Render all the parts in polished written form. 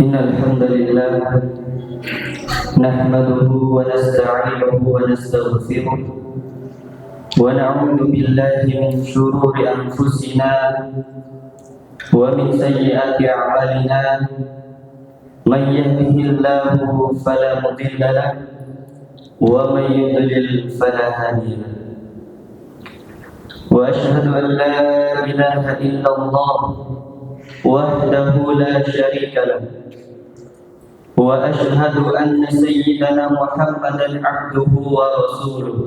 إن الحمد لله نحمده ونستعينه ونستغفره ونعوذ بالله من شرور أنفسنا ومن سيئات أعمالنا من يهده الله فلا مضل له ومن يضلل فلا هادي له وأشهد أن لا إله إلا الله وحده لا شريك له وأشهد أن سيدنا محمدا عبده ورسوله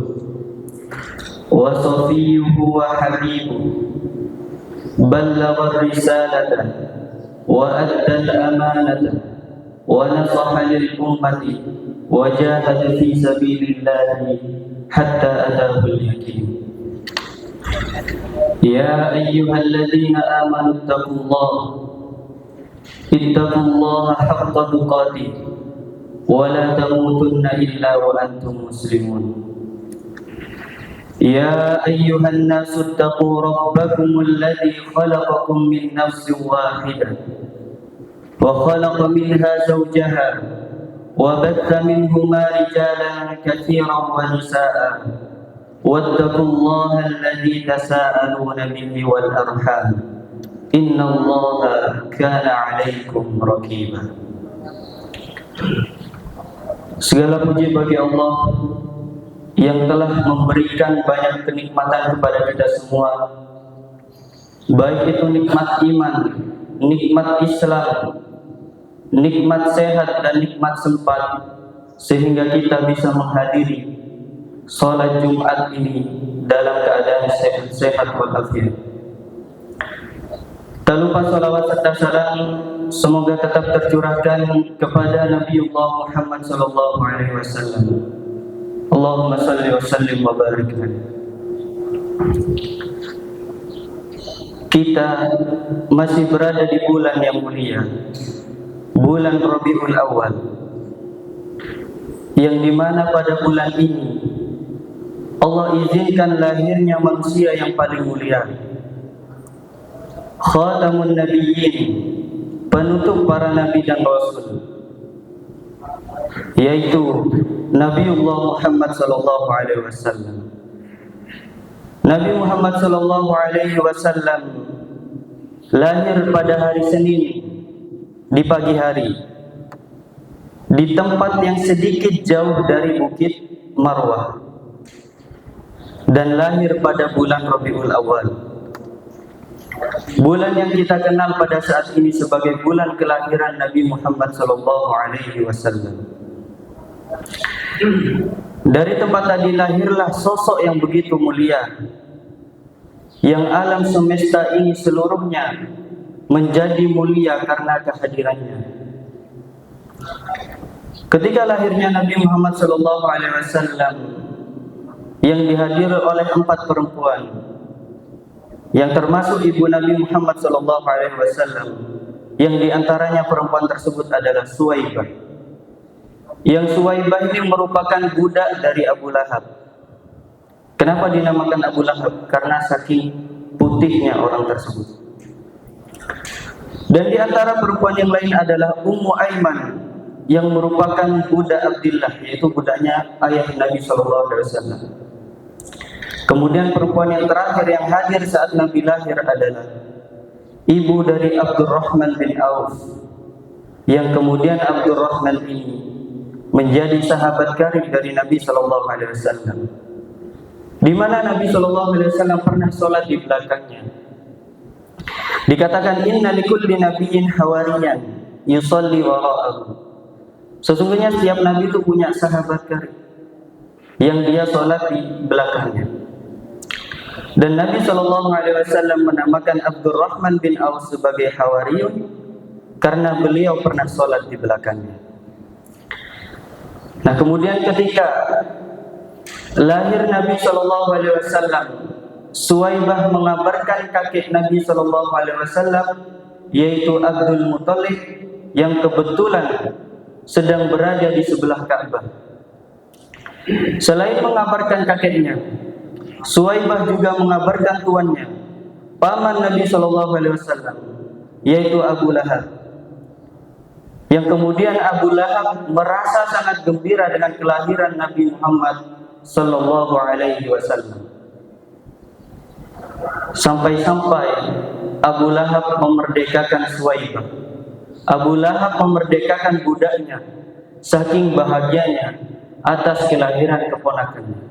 وصفيه وحبيبه بلغ الرسالة وأدى الأمانة ونصح للأمة وجاهد في سبيل الله حتى أتاه اليقين. يا أيها الذين آمنوا اتقوا الله حق تقاته ولا تموتن إلا وأنتم مسلمون. يا أيها الناس اتقوا ربكم الذي خلقكم من نفس واحدة وخلق منها زوجها وبث منهما رجالا كثيرا ونساء واتقوا الله الذي تساءلون به والأرحام إن الله كان عليكم رقيبا. Segala puji bagi Allah yang telah memberikan banyak kenikmatan kepada kita semua, baik itu nikmat iman, nikmat Islam, nikmat sehat dan nikmat sempat, sehingga kita bisa menghadiri salat Jumat ini dalam keadaan sehat walafiat. Tak lupa salawat serta salam semoga tetap tercurahkan kepada Nabiullah Muhammad sallallahu alaihi wasallam. Allahumma salli wa sallim wa barik alaihi. Kita masih berada di bulan yang mulia, bulan Rabiul Awal, yang dimana pada bulan ini Allah izinkan lahirnya manusia yang paling mulia, Khatamun Nabiyyin, penutup para nabi dan rasul, yaitu Nabiullah Muhammad sallallahu alaihi wasallam. Nabi Muhammad sallallahu alaihi wasallam lahir pada hari Senin di pagi hari di tempat yang sedikit jauh dari Bukit Marwah, dan lahir pada bulan Rabiul Awal, bulan yang kita kenal pada saat ini sebagai bulan kelahiran Nabi Muhammad sallallahu alaihi wasallam. Dari tempat tadi lahirlah sosok yang begitu mulia, yang alam semesta ini seluruhnya menjadi mulia karena kehadirannya. Ketika lahirnya Nabi Muhammad sallallahu alaihi wasallam, yang dihadiri oleh 4 perempuan, yang termasuk ibu Nabi Muhammad sallallahu alaihi wasallam, yang diantaranya perempuan tersebut adalah Suwaibah. Yang Suwaibah ini merupakan budak dari Abu Lahab. Kenapa dinamakan Abu Lahab? Karena saking putihnya orang tersebut. Dan di antara perempuan yang lain adalah Ummu Aiman, yang merupakan budak Abdullah, yaitu budaknya ayah Nabi sallallahu alaihi wasallam. Kemudian perempuan yang terakhir yang hadir saat Nabi lahir adalah ibu dari Abdurrahman bin Auf, yang kemudian Abdurrahman ini menjadi sahabat karib dari Nabi sallallahu alaihi wasallam, di mana Nabi sallallahu alaihi wasallam pernah sholat di belakangnya. Dikatakan inna likulli nabiyyin hawariyan yusalli wara'ahu. Sesungguhnya setiap nabi itu punya sahabat karib yang dia sholat di belakangnya. Dan Nabi sallallahu alaihi wasallam menamakan Abdurrahman bin Auf sebagai hawariyun karena beliau pernah sholat di belakangnya. Nah, kemudian ketika lahir Nabi sallallahu alaihi wasallam, Suwaibah mengabarkan kakek Nabi sallallahu alaihi wasallam, yaitu Abdul Muthalib, yang kebetulan sedang berada di sebelah Ka'bah. Selain mengabarkan kakeknya, Suwaibah juga mengabarkan tuannya, paman Nabi sallallahu alaihi wasallam, yaitu Abu Lahab. yang kemudian Abu Lahab merasa sangat gembira dengan kelahiran Nabi Muhammad sallallahu alaihi wasallam. Sampai-sampai Abu Lahab memerdekakan Suwaibah. Abu Lahab memerdekakan budaknya saking bahagianya atas kelahiran keponakannya.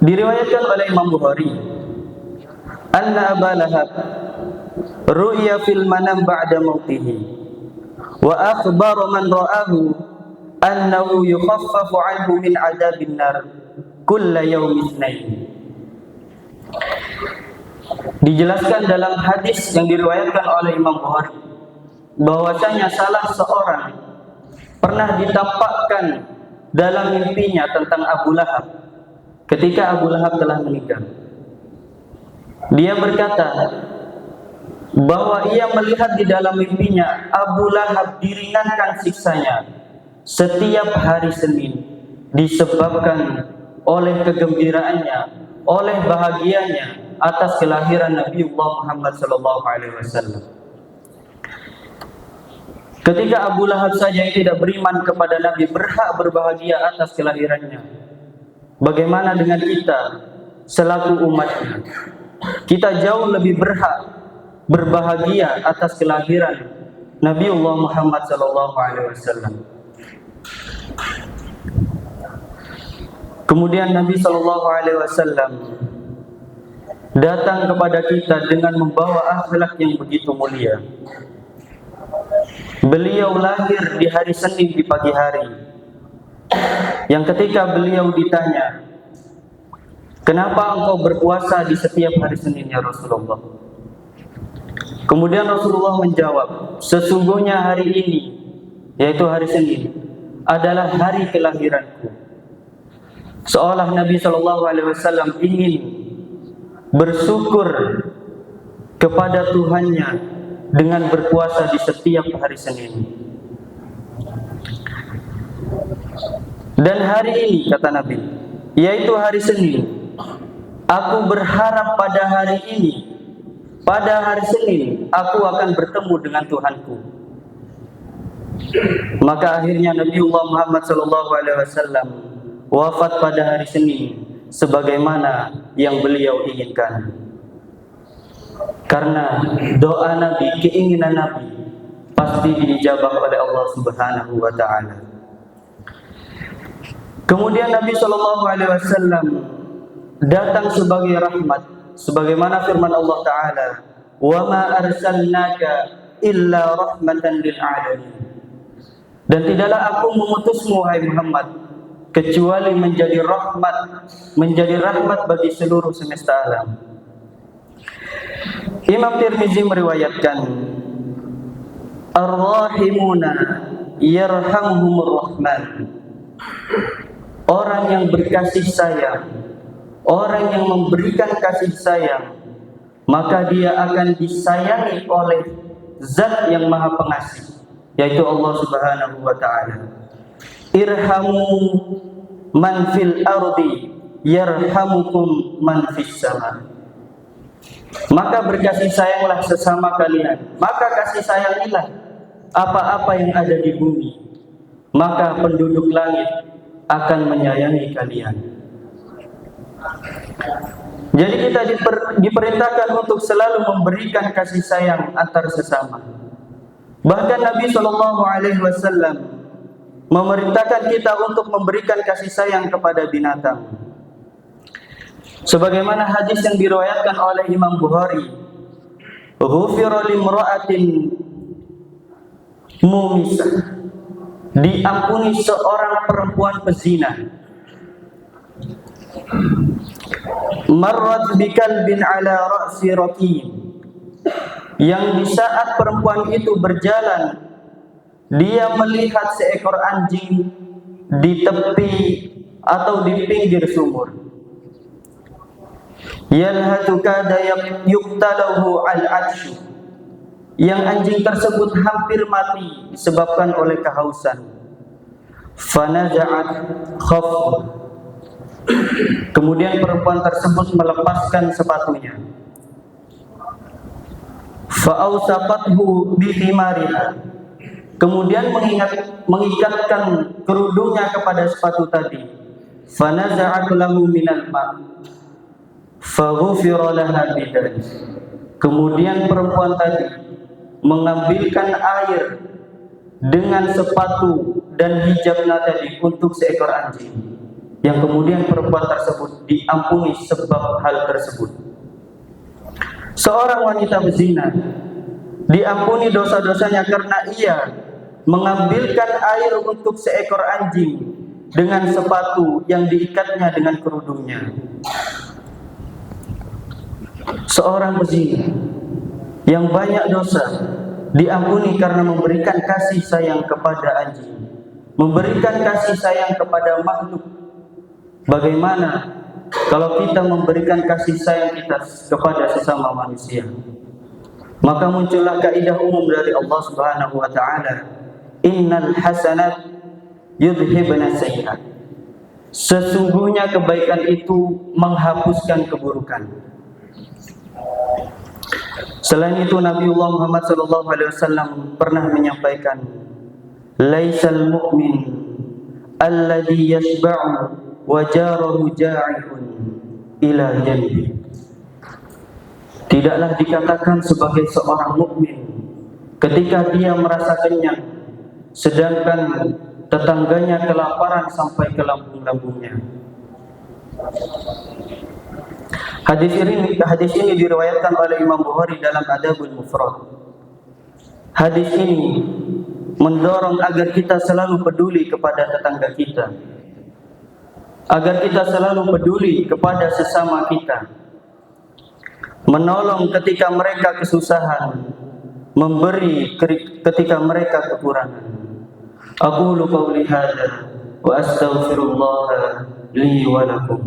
Diriwayatkan oleh Imam Bukhari, anna Abu Lahab ru'ya fil manam ba'da mautihi wa akhbara man ra'ahu annahu yukhaffafu anhu min adabin nar kulla yawmi itsnain. Dijelaskan dalam hadis yang diriwayatkan oleh Imam Bukhari bahwasanya salah seorang pernah ditampakkan dalam mimpinya tentang Abu Lahab ketika Abu Lahab telah meninggal. Dia berkata bahwa ia melihat di dalam mimpinya Abu Lahab diringankan siksanya setiap hari Senin disebabkan oleh kegembiraannya, oleh bahagianya atas kelahiran Nabiullah Muhammad sallallahu alaihi wasallam. Ketika Abu Lahab saja yang tidak beriman kepada Nabi berhak berbahagia atas kelahirannya, bagaimana dengan kita selaku umatnya? Kita jauh lebih berhak berbahagia atas kelahiran Nabiullah Muhammad sallallahu alaihi wasallam. Kemudian Nabi sallallahu alaihi wasallam datang kepada kita dengan membawa akhlak yang begitu mulia. Beliau lahir di hari Senin di pagi hari, yang ketika beliau ditanya, "Kenapa engkau berpuasa di setiap hari Senin ya Rasulullah?" Kemudian Rasulullah menjawab, "Sesungguhnya hari ini, yaitu hari Senin, adalah hari kelahiranku." Seolah Nabi SAW ingin bersyukur kepada Tuhannya dengan berpuasa di setiap hari Senin. Dan hari ini, kata Nabi, yaitu hari Senin, aku berharap pada hari ini, pada hari Senin, aku akan bertemu dengan Tuhanku. Maka akhirnya Nabiullah Muhammad SAW wafat pada hari Senin sebagaimana yang beliau inginkan. Karena doa Nabi, keinginan Nabi pasti dijabah oleh Allah Subhanahu wa taala. Kemudian Nabi SAW datang sebagai rahmat, sebagaimana firman Allah taala, "Wa ma arsalnaka illa rahmatan lil alamin." Dan tidaklah aku mengutusmu wahai Muhammad kecuali menjadi rahmat bagi seluruh semesta alam. Imam Tirmizi meriwayatkan, "Ar-rahimuna yarhamhumur rahman." Orang yang berkasih sayang, orang yang memberikan kasih sayang, maka dia akan disayangi oleh Zat yang Maha Pengasih, yaitu Allah Subhanahu wa taala. Irhamu man fil ardi yarhamukum man fis sama. Maka berkasih sayanglah sesama kalian, maka kasih sayangilah apa-apa yang ada di bumi, maka penduduk langit akan menyayangi kalian. Jadi kita diperintahkan untuk selalu memberikan kasih sayang antar sesama. Bahkan Nabi SAW memerintahkan kita untuk memberikan kasih sayang kepada binatang. Sebagaimana hadis yang diriwayatkan oleh Imam Bukhari, "Ghufira limra'atin mumisah." Diampuni seorang perempuan pezina. "Marrat bikalbin ala ra'si rakin." Yang di saat perempuan itu berjalan, dia melihat seekor anjing di tepi atau di pinggir sumur. "Yalhatu kada yuqtalahu al-'atshu." Yang anjing tersebut hampir mati disebabkan oleh kehausan. "Fanaza'at khaffu." Kemudian perempuan tersebut melepaskan sepatunya. "Fa'awsaqathu bithimariha." kemudian mengikatkan kerudungnya kepada sepatu tadi. Fanaza'at lahu minal ma' faghufira laha bidzalik. Kemudian perempuan tadi mengambilkan air dengan sepatu dan hijabnya tadi untuk seekor anjing, yang kemudian perempuan tersebut diampuni sebab hal tersebut. Seorang wanita berzina diampuni dosa-dosanya karena ia mengambilkan air untuk seekor anjing dengan sepatu yang diikatnya dengan kerudungnya. Seorang pezina yang banyak dosa diampuni karena memberikan kasih sayang kepada anjing, memberikan kasih sayang kepada makhluk. Bagaimana kalau kita memberikan kasih sayang kita kepada sesama manusia? Maka muncullah kaidah umum dari Allah Subhanahu wa taala, innal hasanat yudhibna sayyi'at. Sesungguhnya kebaikan itu menghapuskan keburukan. Selain itu Nabiullah Muhammad SAW pernah menyampaikan, laisal mu'min alladhi yashba'u wa jarahu ja'ihun ila janbi. Tidaklah dikatakan sebagai seorang mukmin ketika dia merasa kenyang sedangkan tetangganya kelaparan sampai ke lambung-lambungnya. Hadis ini diriwayatkan oleh Imam Bukhari dalam Adabul Mufrad. Hadis ini mendorong agar kita selalu peduli kepada tetangga kita, agar kita selalu peduli kepada sesama kita, menolong ketika mereka kesusahan, memberi ketika mereka kekurangan. Aqulu qawli hadza wa astaghfirullah li wa lakum.